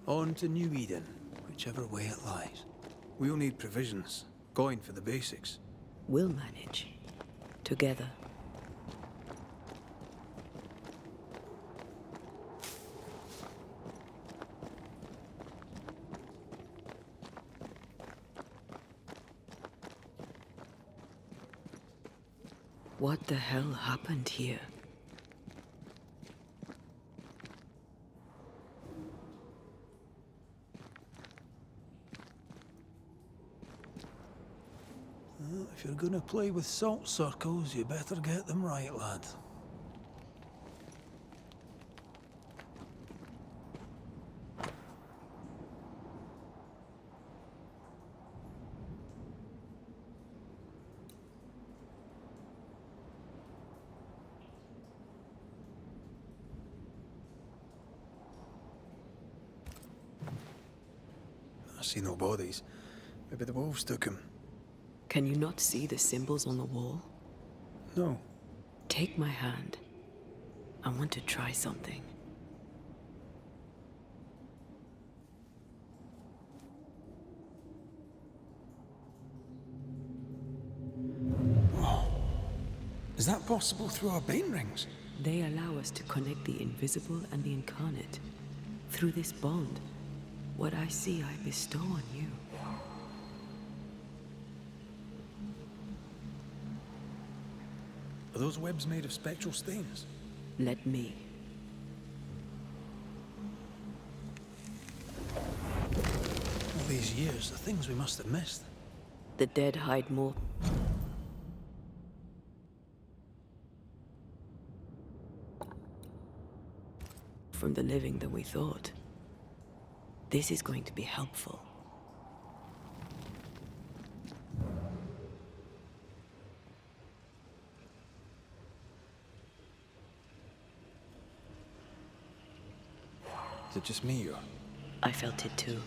On to New Eden, whichever way it lies. We'll need provisions, coin for the basics. We'll manage. Together. What the hell happened here? Well, if you're gonna play with salt circles, you better get them right, lad. I see no bodies. Maybe the wolves took him. Can you not see the symbols on the wall? No. Take my hand. I want to try something. Oh. Is that possible through our bane rings? They allow us to connect the invisible and the incarnate. Through this bond, what I see I bestow on you. Are those webs made of spectral stains? Let me. All these years, the things we must have missed. The dead hide more from the living than we thought. This is going to be helpful. Is it just me or? I felt it too.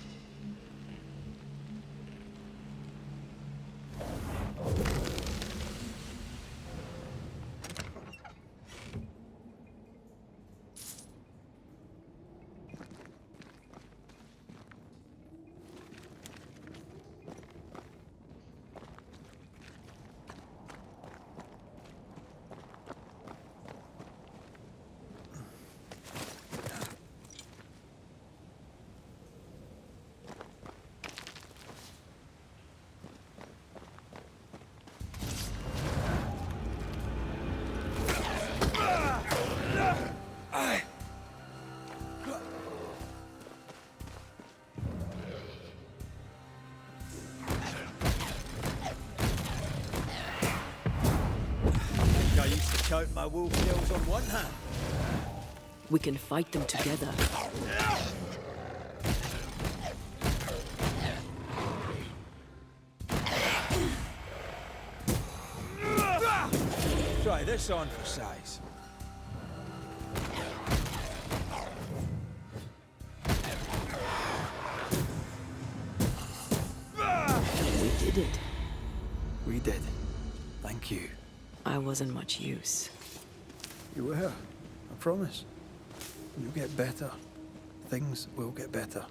I used to count my wolf tails on one hand. We can fight them together. Try this on for size. We did it. We did. Thank you. I wasn't much use. You were. I promise. You'll get better. Things will get better.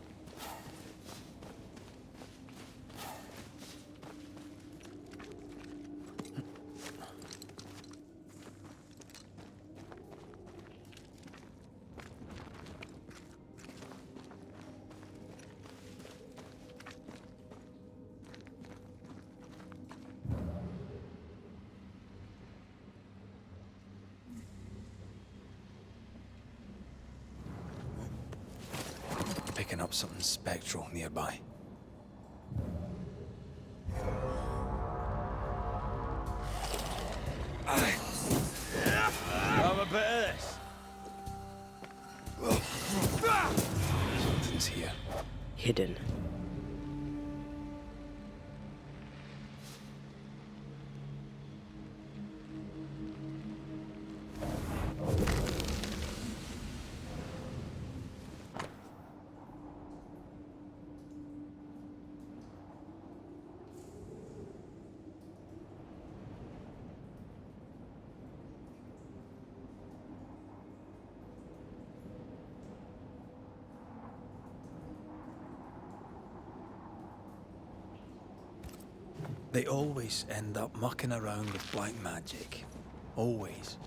Picking up something spectral nearby. Have a bit of this. Something's here. Hidden. They always end up mucking around with black magic. Always.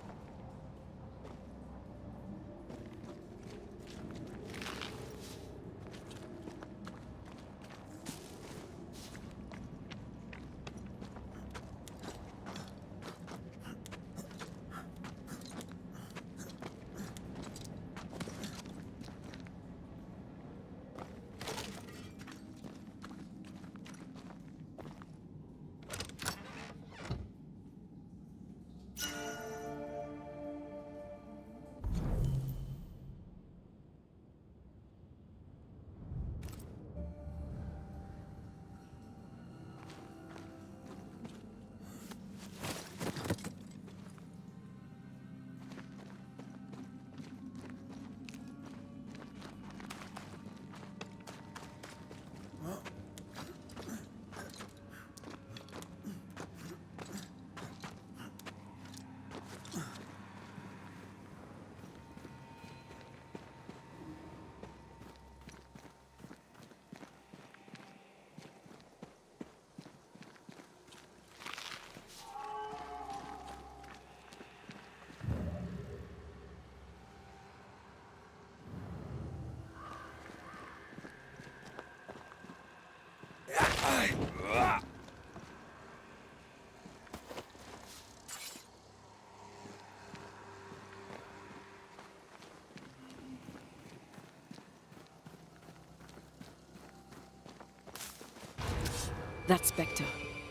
That spectre.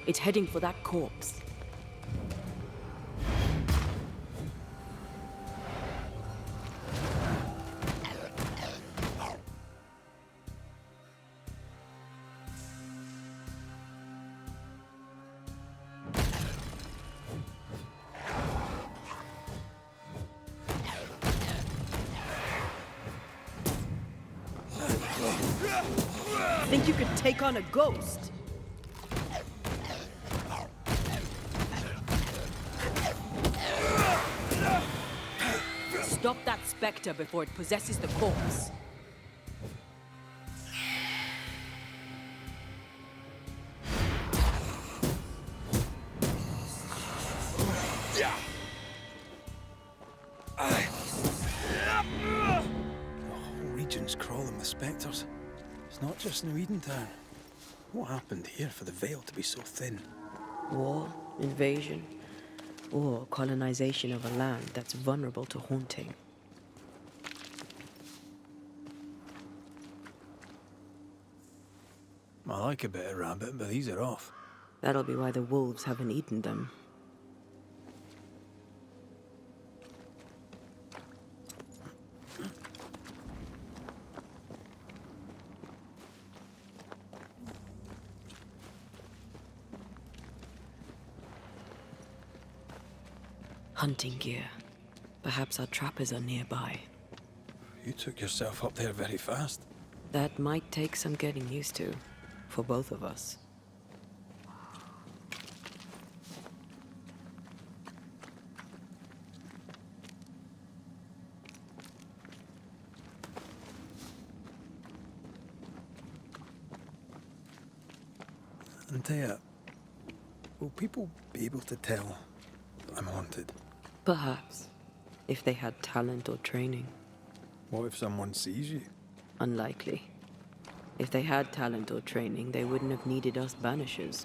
It's heading for that corpse. Think you could take on a ghost? Stop that spectre before it possesses the corpse. Region's crawling with spectres. It's not just New Edentown. What happened here for the veil to be so thin? War, invasion, or colonization of a land that's vulnerable to haunting. I like a bit of rabbit, but these are off. That'll be why the wolves haven't eaten them. Hunting gear. Perhaps our trappers are nearby. You took yourself up there very fast. That might take some getting used to, for both of us. Antea, will people be able to tell that I'm haunted? Perhaps, if they had talent or training. What if someone sees you? Unlikely. If they had talent or training, they wouldn't have needed us Banishers.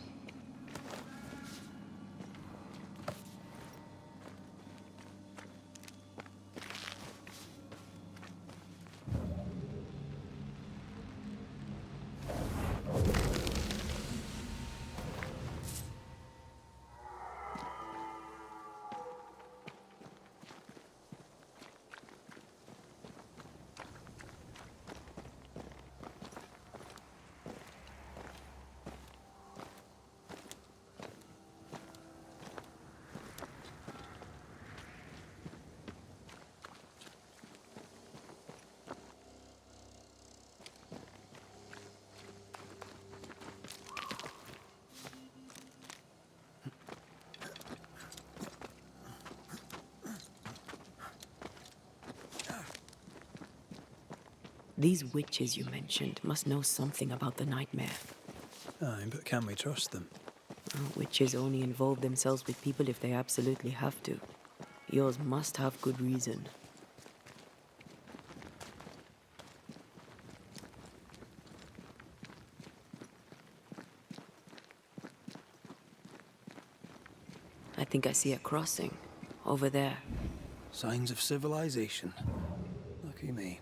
These witches you mentioned must know something about the nightmare. Aye, but can we trust them? Witches only involve themselves with people if they absolutely have to. Yours must have good reason. I think I see a crossing. Over there. Signs of civilization. Lucky me.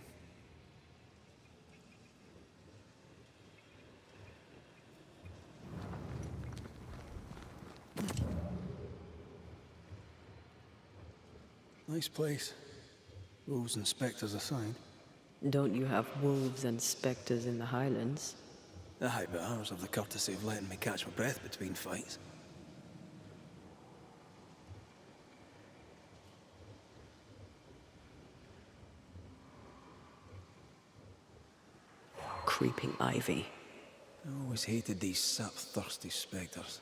Nice place. Wolves and spectres aside. Don't you have wolves and spectres in the Highlands? Aye, but ours have the courtesy of letting me catch my breath between fights. Creeping ivy. I always hated these sap-thirsty spectres.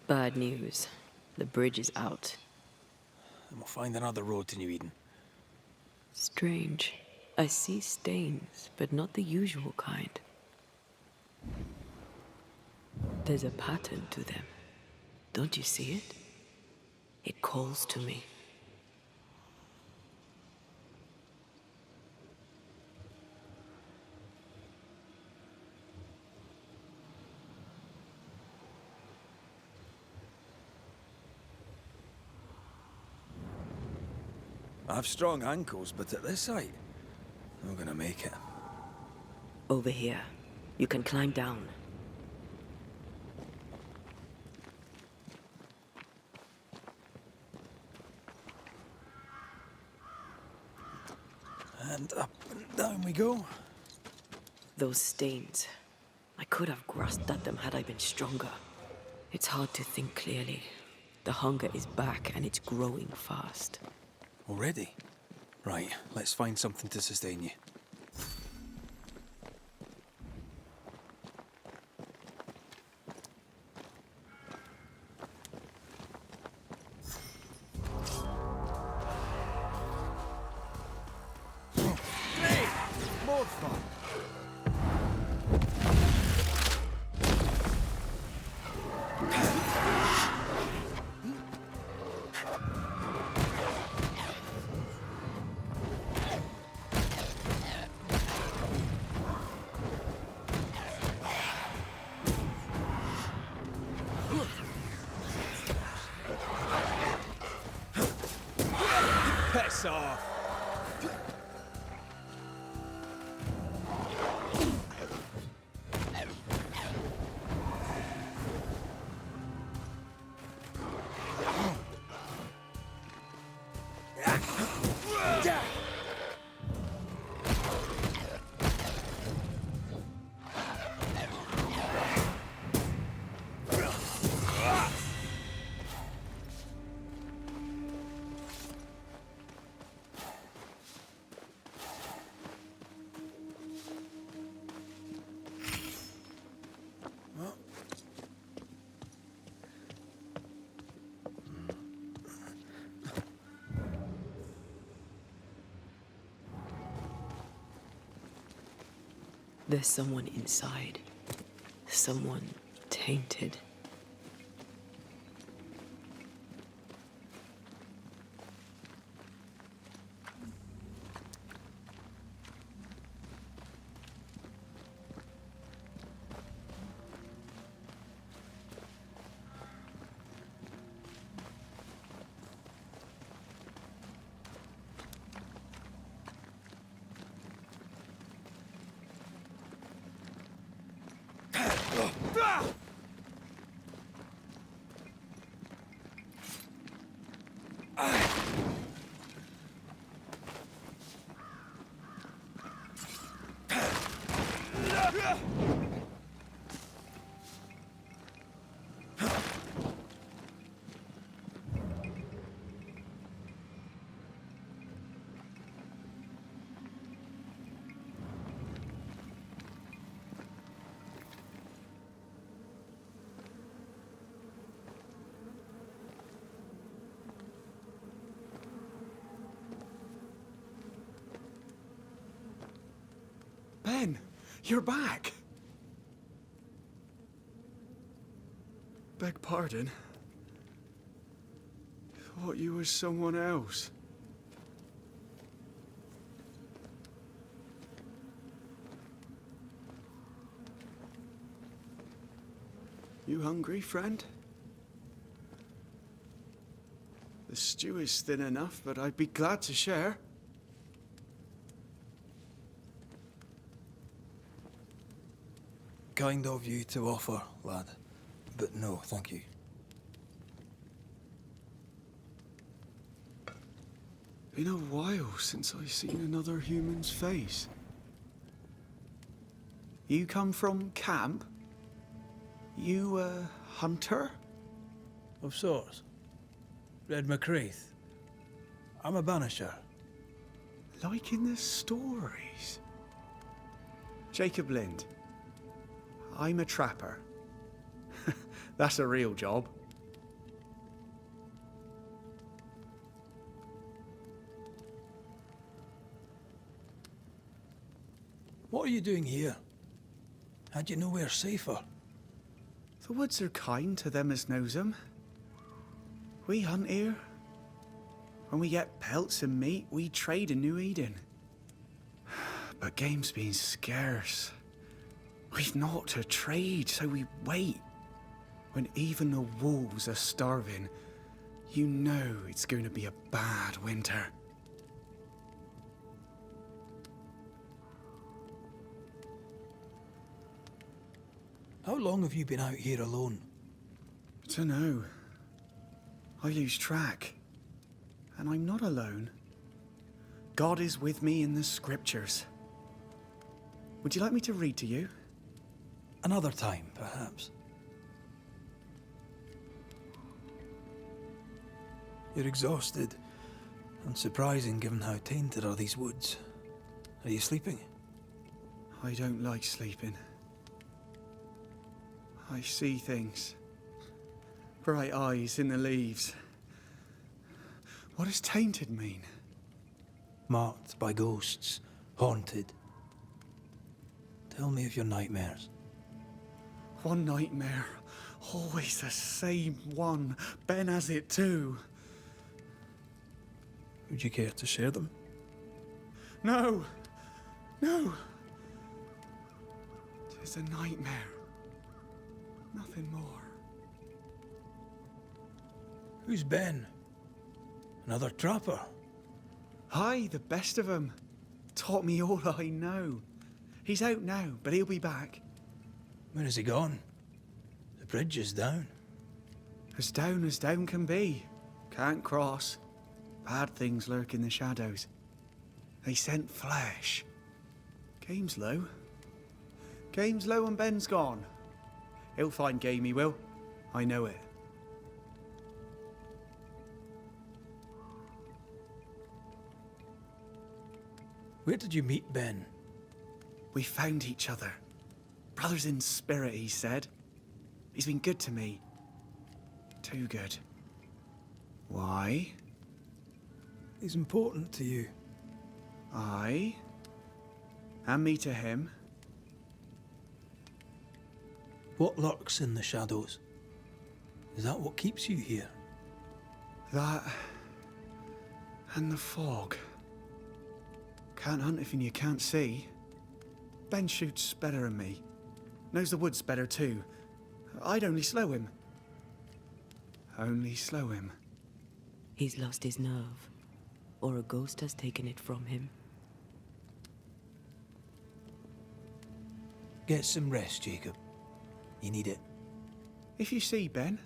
Bad news. The bridge is out. And we'll find another road to New Eden. Strange. I see stains, but not the usual kind. There's a pattern to them. Don't you see it? It calls to me. I have strong ankles, but at this height, I'm not gonna make it. Over here. You can climb down. And up and down we go. Those stains. I could have grasped at them had I been stronger. It's hard to think clearly. The hunger is back and it's growing fast. Already? Right, let's find something to sustain you. Great! More fun! Piss off! There's someone inside. Someone tainted. Ben, you're back. Beg pardon. Thought you was someone else. You hungry, friend? The stew is thin enough, but I'd be glad to share. Kind of you to offer, lad. But no, thank you. Been a while since I've seen another human's face. You come from camp? You a hunter? Of sorts. Red Raith. I'm a Banisher. Like in the stories. Jacob Lind. I'm a trapper. That's a real job. What are you doing here? Had you nowhere safer? The woods are kind to them as knows 'em. We hunt here. When we get pelts and meat, we trade in New Eden. But game's been scarce. We've naught to trade, so we wait. When even the wolves are starving, you know it's going to be a bad winter. How long have you been out here alone? Dunno. I lose track. And I'm not alone. God is with me in the scriptures. Would you like me to read to you? Another time, perhaps. You're exhausted. Unsurprising given how tainted are these woods. Are you sleeping? I don't like sleeping. I see things. Bright eyes in the leaves. What does tainted mean? Marked by ghosts. Haunted. Tell me of your nightmares. One nightmare. Always the same one. Ben has it too. Would you care to share them? No! No! 'Tis a nightmare. Nothing more. Who's Ben? Another trapper? Aye, the best of 'em. Taught me all I know. He's out now, but he'll be back. Where has he gone? The bridge is down. As down can be. Can't cross. Bad things lurk in the shadows. They scent flesh. Game's low. Game's low and Ben's gone. He'll find game, he will. I know it. Where did you meet Ben? We found each other. Brothers in spirit, he said. He's been good to me. Too good. Why? He's important to you. I? And me to him? What lurks in the shadows? Is that what keeps you here? That... and the fog. Can't hunt if you can't see. Ben shoots better than me. Knows the woods better too. I'd only slow him. Only slow him. He's lost his nerve. Or a ghost has taken it from him. Get some rest, Jacob. You need it. If you see Ben,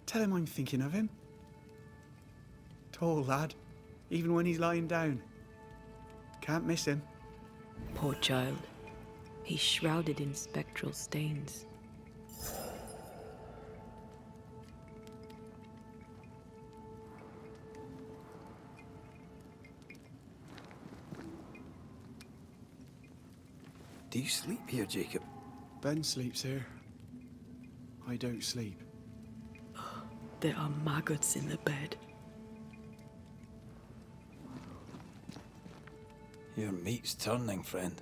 tell him I'm thinking of him. Tall lad, even when he's lying down. Can't miss him. Poor child. He's shrouded in spectral stains. Do you sleep here, Jacob? Ben sleeps here. I don't sleep. There are maggots in the bed. Your meat's turning, friend.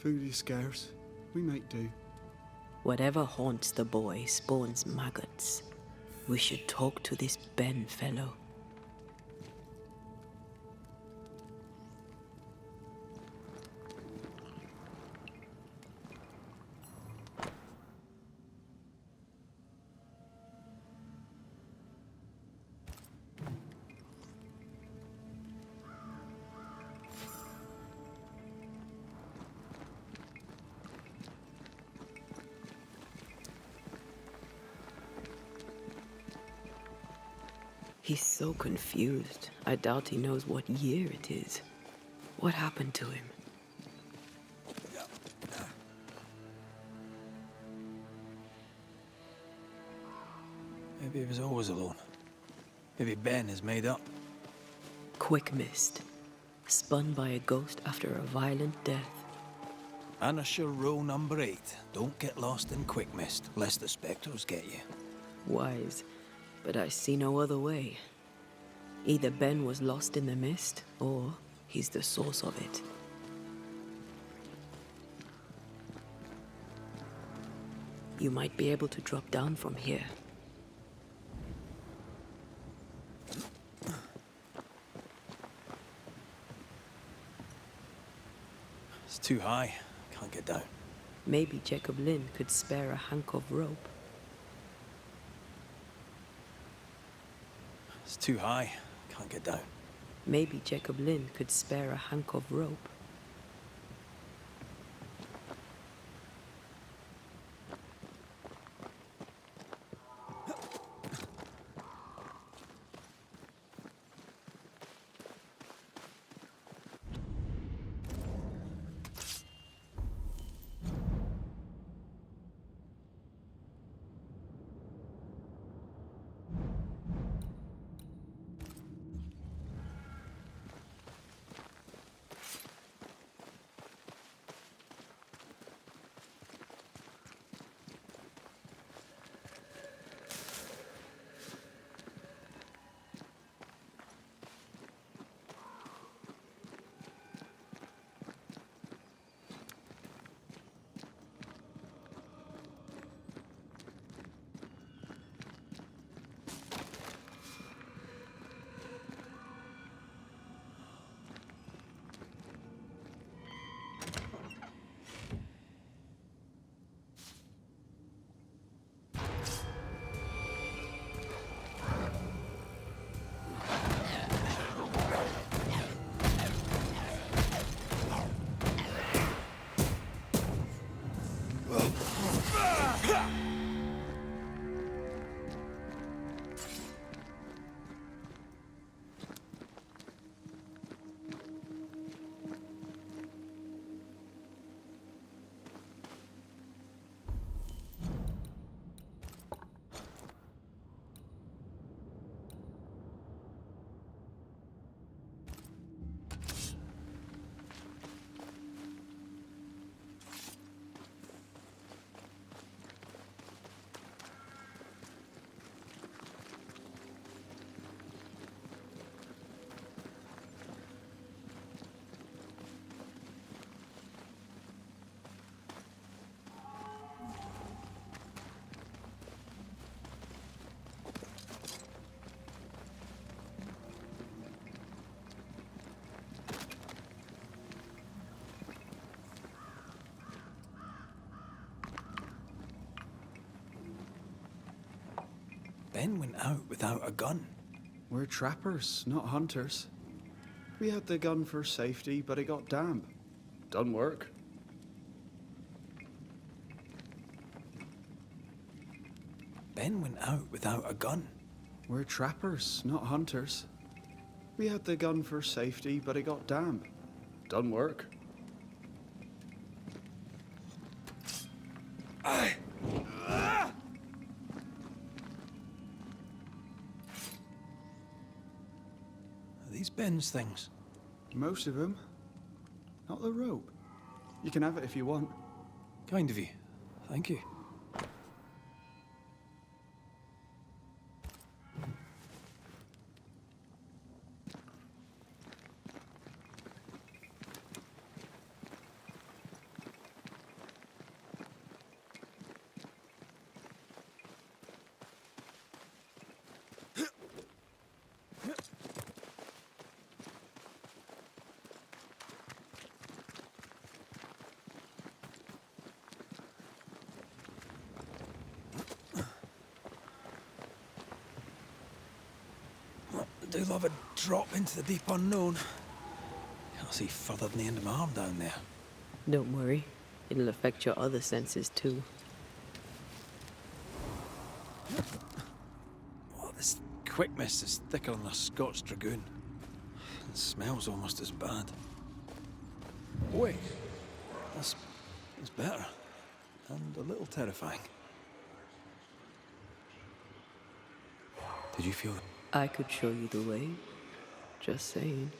Food is scarce. We make do. Whatever haunts the boy spawns maggots. We should talk to this Ben fellow. He's so confused. I doubt he knows what year it is. What happened to him? Maybe he was always alone. Maybe Ben is made up. Quick mist. Spun by a ghost after a violent death. Banisher rule number 8. Don't get lost in quick mist, lest the spectres get you. Wise, but I see no other way. Either Ben was lost in the mist, or he's the source of it. You might be able to drop down from here. It's too high. Can't get down. Maybe Jacob Lynn could spare a hank of rope. It's too high. Can't get down. Maybe Jacob Lynn could spare a hank of rope. Ben went out without a gun. We're trappers, not hunters. We had the gun for safety, but it got damp. Done work. Ben went out without a gun. We're trappers, not hunters. We had the gun for safety, but it got damp. Done work. These Ben's things. Most of them. Not the rope. You can have it if you want. Kind of you. Thank you. do love a drop into the deep unknown. Can't see further than the end of my arm down there. Don't worry. It'll affect your other senses too. Oh, this quick mist is thicker than a Scotch dragoon. It smells almost as bad. Wait, that's better. And a little terrifying. Did you feel that? I could show you the way. Just saying.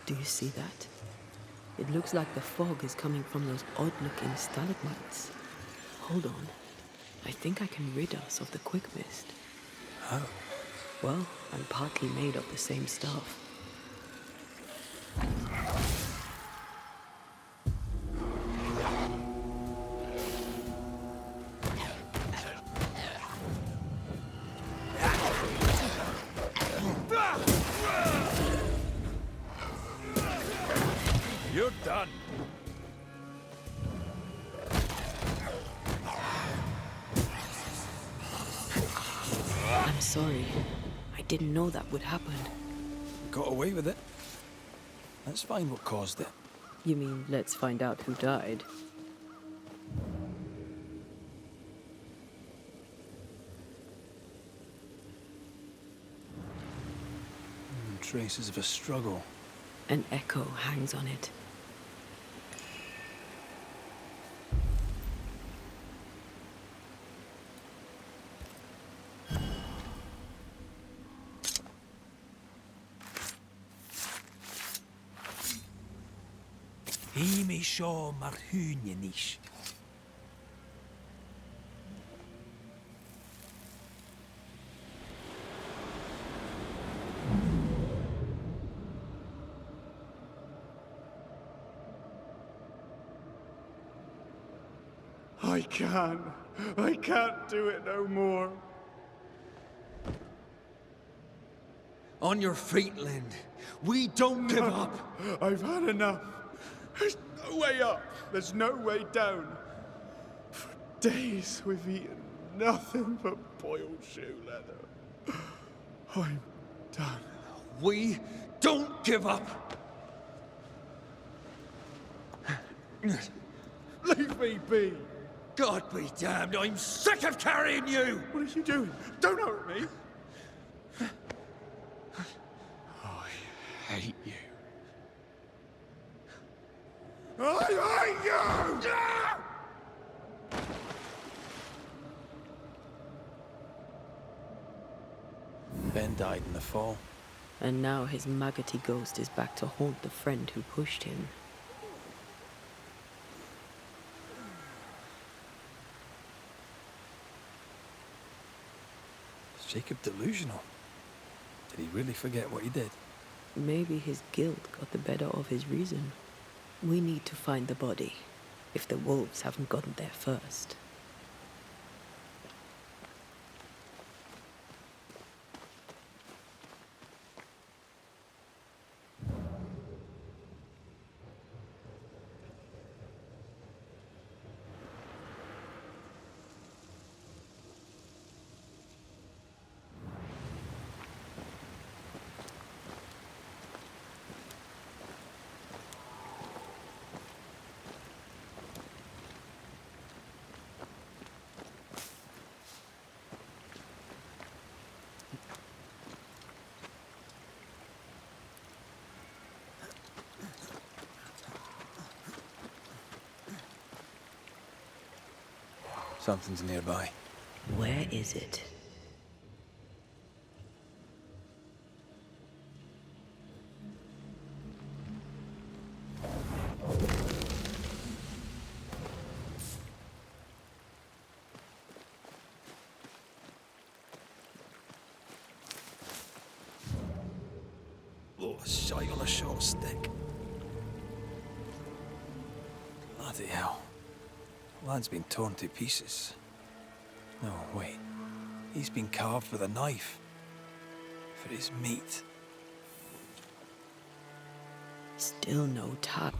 Do you see that? It looks like the fog is coming from those odd-looking stalagmites. Hold on. I think I can rid us of the quick mist. How? Well, I'm partly made of the same stuff. You're done. I'm sorry. I didn't know that would happen. Got away with it. Let's find what caused it. You mean, let's find out who died? Traces of a struggle. An echo hangs on it. He may show Marhunianish. I can't do it no more. On your feet, Lind. We don't give up. I've had enough. There's no way up. There's no way down. For days we've eaten nothing but boiled shoe leather. I'm done. We don't give up. Leave me be. God be damned, I'm sick of carrying you! What are you doing? Don't hurt me. I hate you. I hate you! Ben died in the fall. And now his maggoty ghost is back to haunt the friend who pushed him. Is Jacob delusional? Did he really forget what he did? Maybe his guilt got the better of his reason. We need to find the body, if the wolves haven't gotten there first. Something's nearby. Where is it? Oh, a shite on a short stick. Bloody hell. Land's been torn to pieces. No, wait. He's been carved with a knife for his meat. Still no time.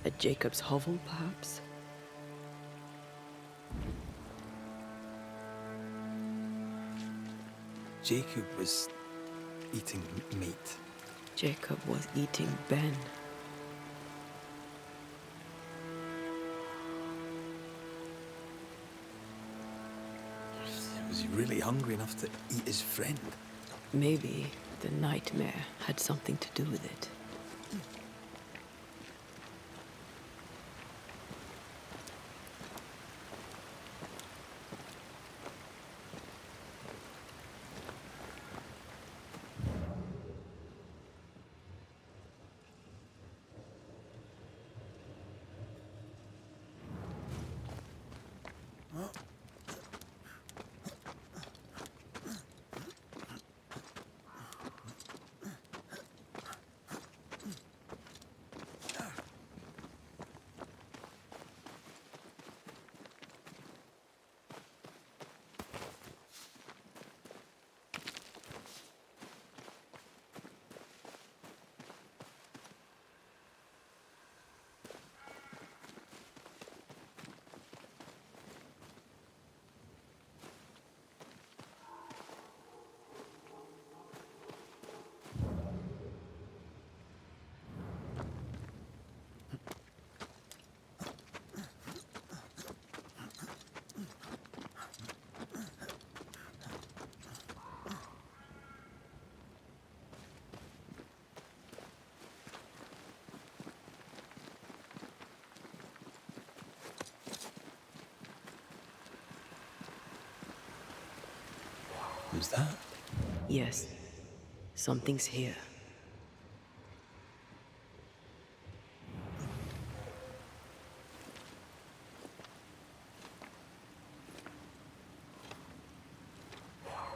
At Jacob's hovel, perhaps? Jacob was eating meat. Jacob was eating Ben. Was he really hungry enough to eat his friend? Maybe the nightmare had something to do with it. Who's that? Yes, something's here.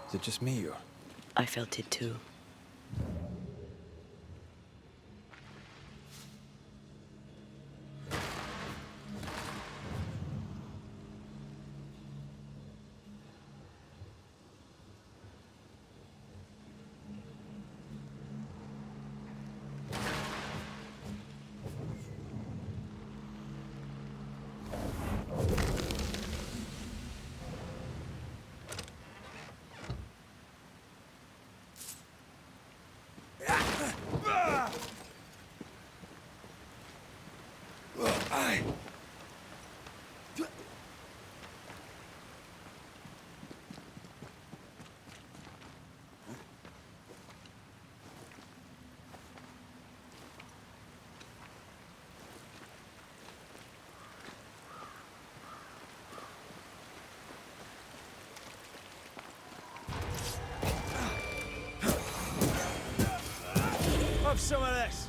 Is it just me or? I felt it too. Have some of this.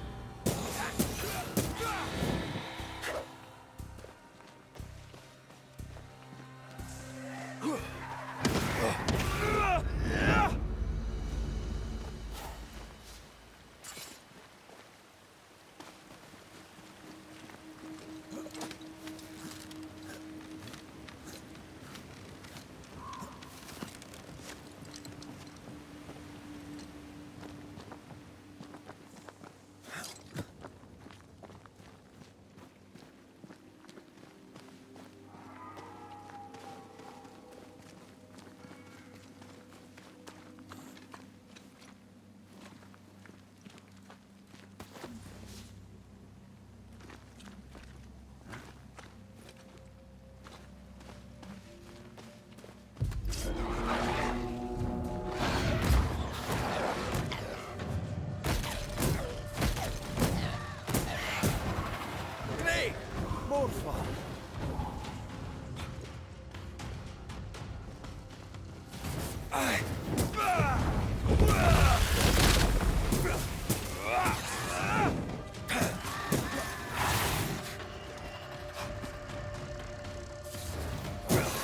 More fun.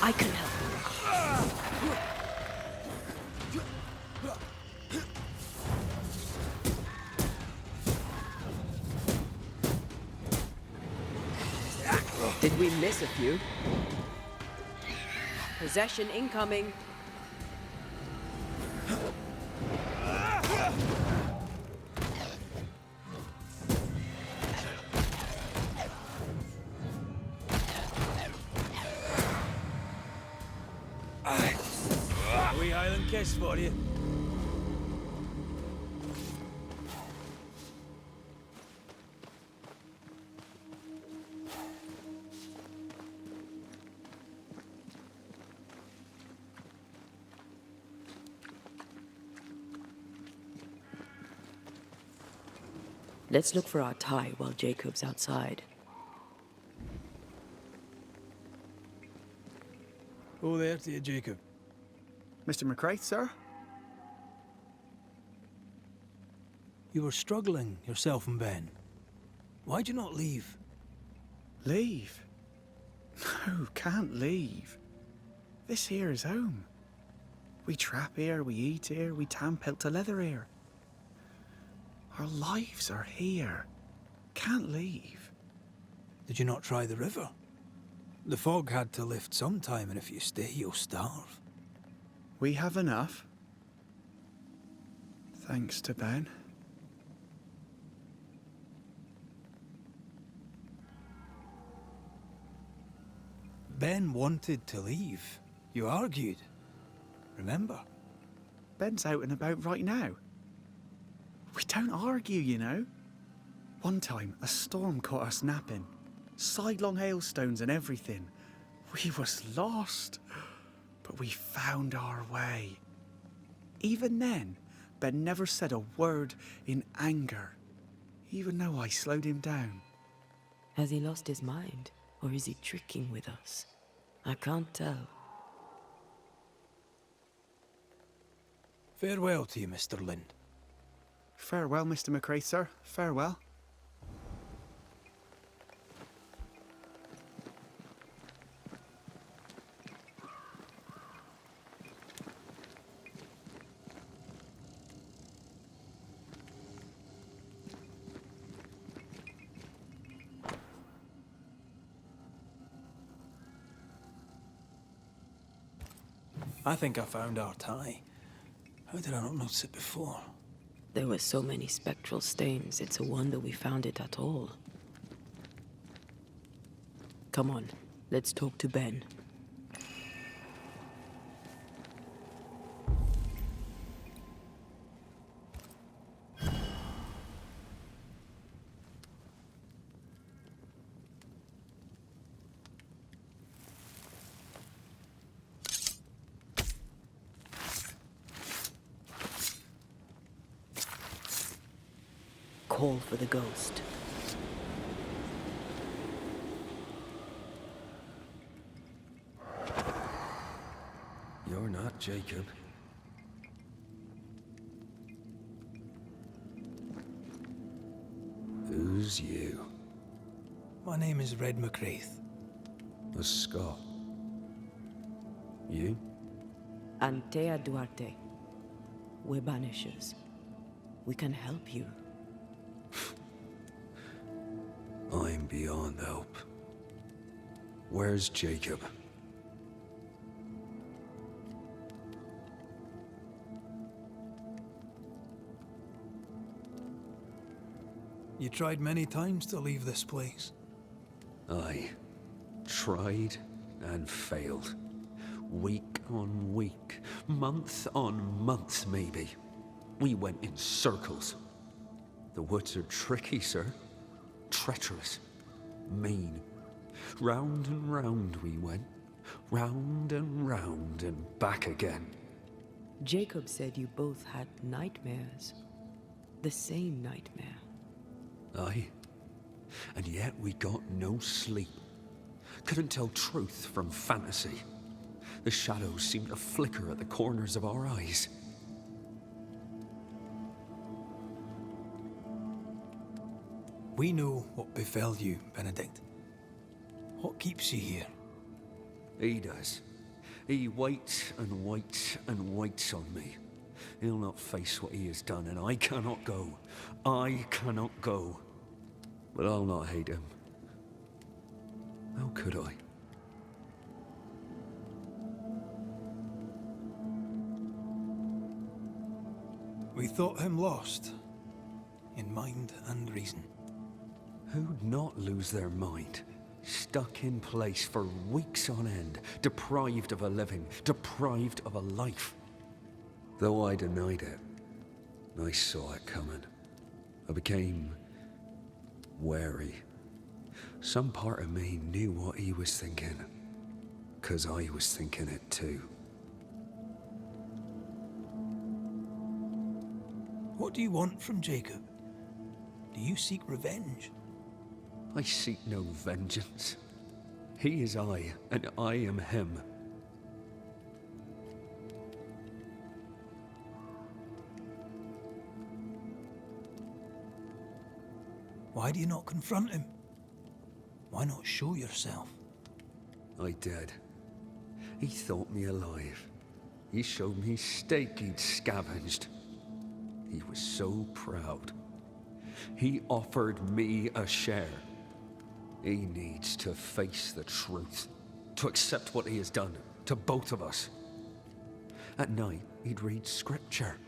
I can help. Did we miss a few? Possession incoming. A wee Highland kiss for you. Let's look for our tie while Jacob's outside. Oh, there to you, Jacob. Mr. McCraith, sir? You were struggling, yourself and Ben. Why'd you not leave? Leave? No, can't leave. This here is home. We trap here, we eat here, we tan pelt to leather here. Our lives are here. Can't leave. Did you not try the river? The fog had to lift sometime, and if you stay, you'll starve. We have enough. Thanks to Ben. Ben wanted to leave. You argued. Remember? Ben's out and about right now. We don't argue, you know. One time, a storm caught us napping. Sidelong hailstones and everything. We was lost. But we found our way. Even then, Ben never said a word in anger. Even though I slowed him down. Has he lost his mind? Or is he tricking with us? I can't tell. Farewell to you, Mr. Lind. Farewell, Mr. McCraith, sir. Farewell. I think I found our tie. How did I not notice it before? There were so many spectral stains, it's a wonder we found it at all. Come on, let's talk to Ben. Call for the ghost. You're not Jacob. Who's you? My name is Red McRaith. A Scot. You? Antea Duarte. We're Banishers. We can help you. I'm beyond help. Where's Jacob? You tried many times to leave this place. I tried and failed. Week on week, month on month maybe. We went in circles. The woods are tricky, sir. Treacherous. Mean. Round and round we went. Round and back again. Jacob said you both had nightmares. The same nightmare. Aye. And yet we got no sleep. Couldn't tell truth from fantasy. The shadows seemed to flicker at the corners of our eyes. We know what befell you, Benedict. What keeps you here? He does. He waits and waits and waits on me. He'll not face what he has done, and I cannot go. I cannot go. But I'll not hate him. No. could I? We thought him lost, in mind and reason. Who'd not lose their mind? Stuck in place for weeks on end, deprived of a living, deprived of a life. Though I denied it, I saw it coming. I became wary. Some part of me knew what he was thinking, 'cause I was thinking it too. What do you want from Jacob? Do you seek revenge? I seek no vengeance. He is I, and I am him. Why do you not confront him? Why not show yourself? I did. He thought me alive. He showed me steak he'd scavenged. He was so proud. He offered me a share. He needs to face the truth, to accept what he has done to both of us. At night, he'd read scripture.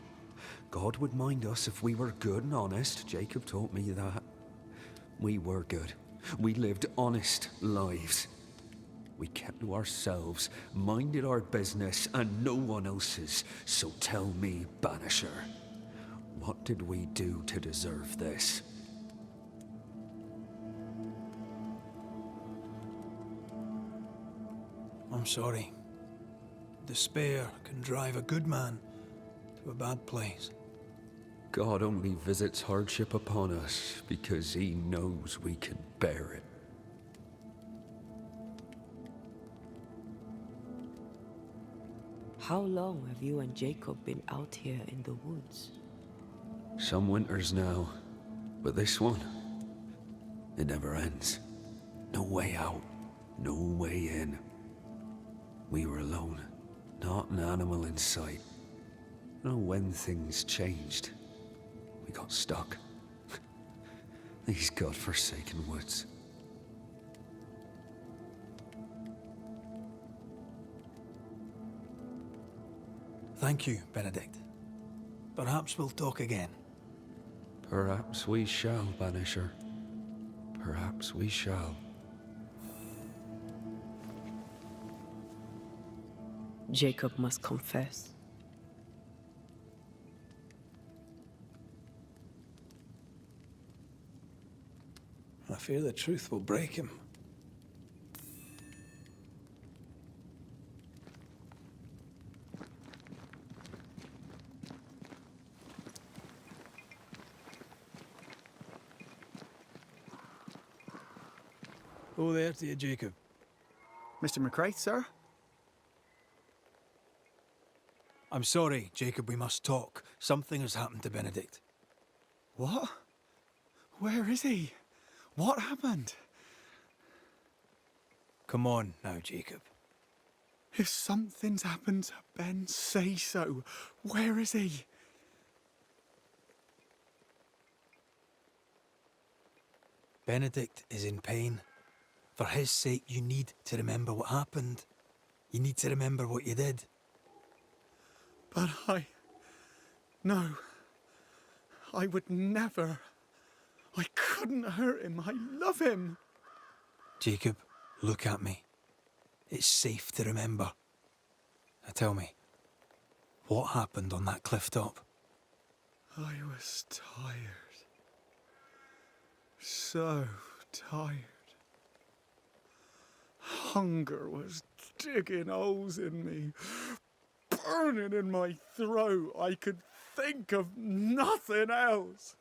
God would mind us if we were good and honest. Jacob taught me that. We were good. We lived honest lives. We kept to ourselves, minded our business and no one else's. So tell me, Banisher, what did we do to deserve this? I'm sorry. Despair can drive a good man to a bad place. God only visits hardship upon us because he knows we can bear it. How long have you and Jacob been out here in the woods? Some winters now, but this one, it never ends. No way out, no way in. We were alone, not an animal in sight. I don't know when things changed. We got stuck. These godforsaken woods. Thank you, Benedict. Perhaps we'll talk again. Perhaps we shall, Banisher. Perhaps we shall. Jacob must confess. I fear the truth will break him. Oh, there to you, Jacob. Mr. McCraith, sir? I'm sorry, Jacob, we must talk. Something has happened to Benedict. What? Where is he? What happened? Come on now, Jacob. If something's happened to Ben, say so. Where is he? Benedict is in pain. For his sake, you need to remember what happened. You need to remember what you did. But No. I would never. I couldn't hurt him. I love him. Jacob, look at me. It's safe to remember. Now tell me, what happened on that cliff top? I was tired. So tired. Hunger was digging holes in me, burning in my throat. I could think of nothing else.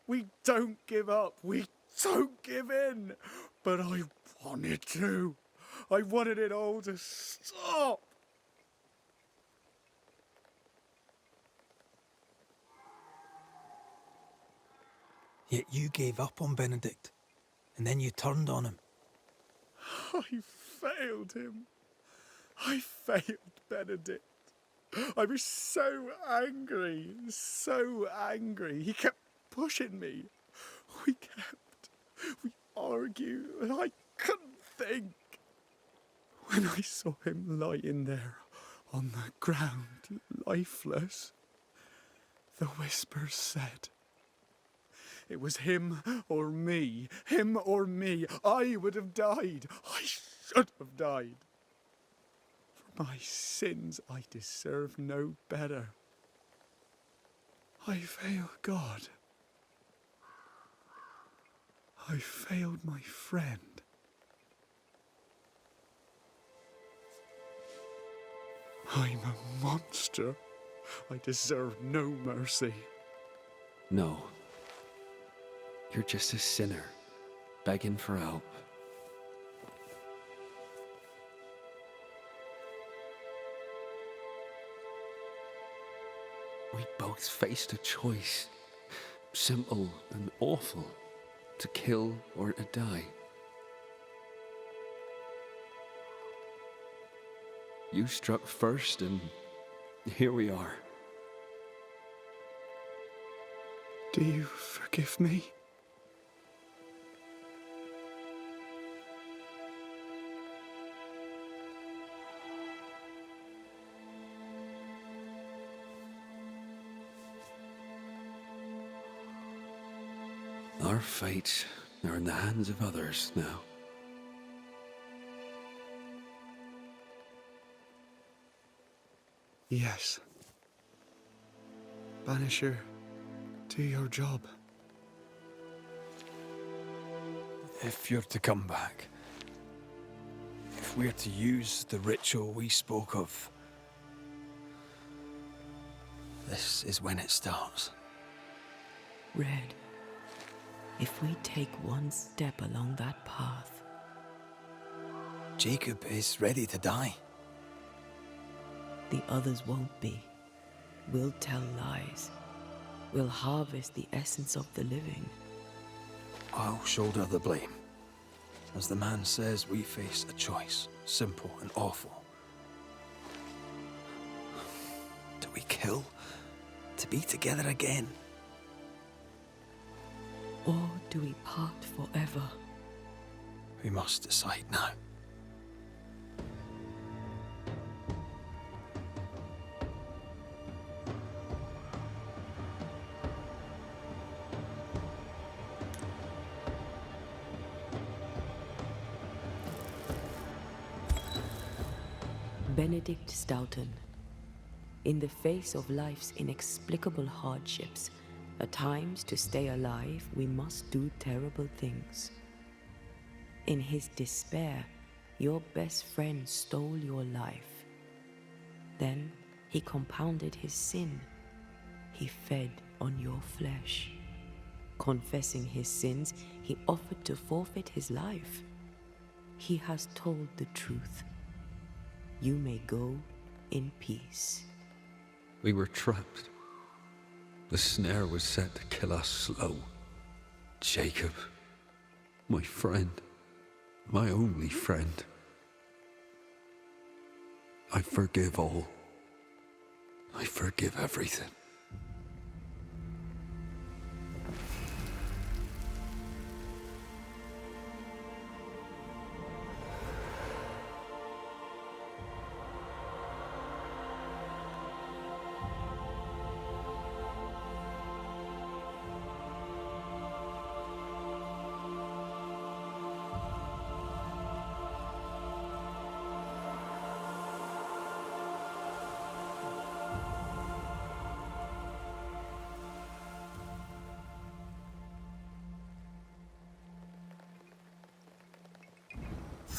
We don't give up. We don't give in. But I wanted to. I wanted it all to stop. Yet you gave up on Benedict, and then you turned on him. I failed him. I failed Benedict. I was so angry, so angry. He kept pushing me. We argued, and I couldn't think. When I saw him lying there on the ground, lifeless, the whispers said, it was him or me, him or me. I would have died. I should have died. For my sins, I deserve no better. I failed God. I failed my friend. I'm a monster. I deserve no mercy. No. You're just a sinner, begging for help. We both faced a choice, simple and awful, to kill or to die. You struck first, and here we are. Do you forgive me? Our fates are in the hands of others now. Yes. Banisher, do your job. If you're to come back, if we're to use the ritual we spoke of, this is when it starts. Red, if we take one step along that path, Jacob is ready to die. the others won't be. We'll tell lies. We'll harvest the essence of the living. I'll shoulder the blame. As the man says, we face a choice, simple and awful. Do we kill to be together again? Or do we part forever? We must decide now. Benedict Stoughton. In the face of life's inexplicable hardships, at times to stay alive, we must do terrible things. In his despair, your best friend stole your life. Then he compounded his sin. He fed on your flesh. Confessing his sins, he offered to forfeit his life. He has told the truth. You may go in peace. We were trapped. The snare was set to kill us slow. Jacob, my friend, my only friend. I forgive all. I forgive everything.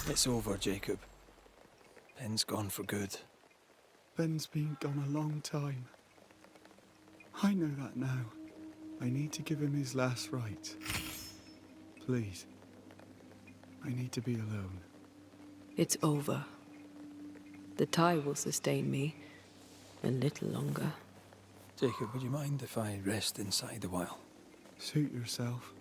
It's over, Jacob. Ben's gone for good. Ben's been gone a long time. I know that now. I need to give him his last rites. Please. I need to be alone. It's over. The tie will sustain me a little longer. Jacob, would you mind if I rest inside a while? Suit yourself.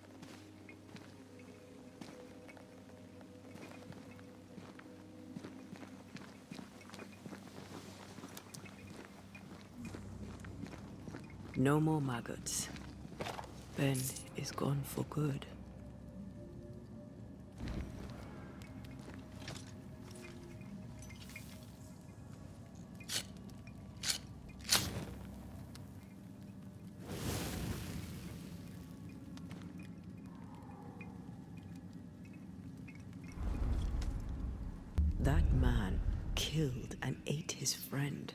No more maggots. Ben is gone for good. killed and ate his friend.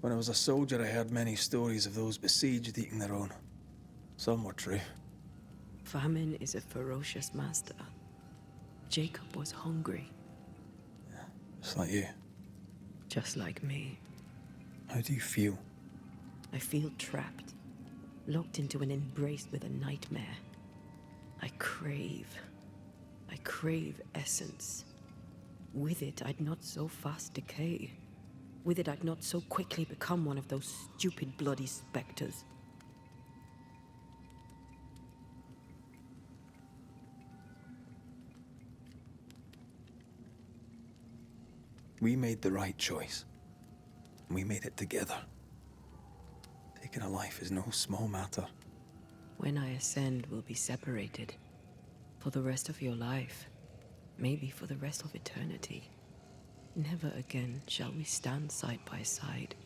When I was a soldier, I heard many stories of those besieged eating their own. Some were true. Famine is a ferocious master. Jacob was hungry. Just like you. Just like me. How do you feel? I feel trapped, locked into an embrace with a nightmare. I crave essence. With it, I'd not so fast decay. With it, I'd not so quickly become one of those stupid bloody specters. We made the right choice. We made it together. Taking a life is no small matter. When I ascend, we'll be separated. For the rest of your life. Maybe for the rest of eternity. Never again shall we stand side by side.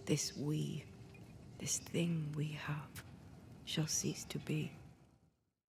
This thing we have, shall cease to be.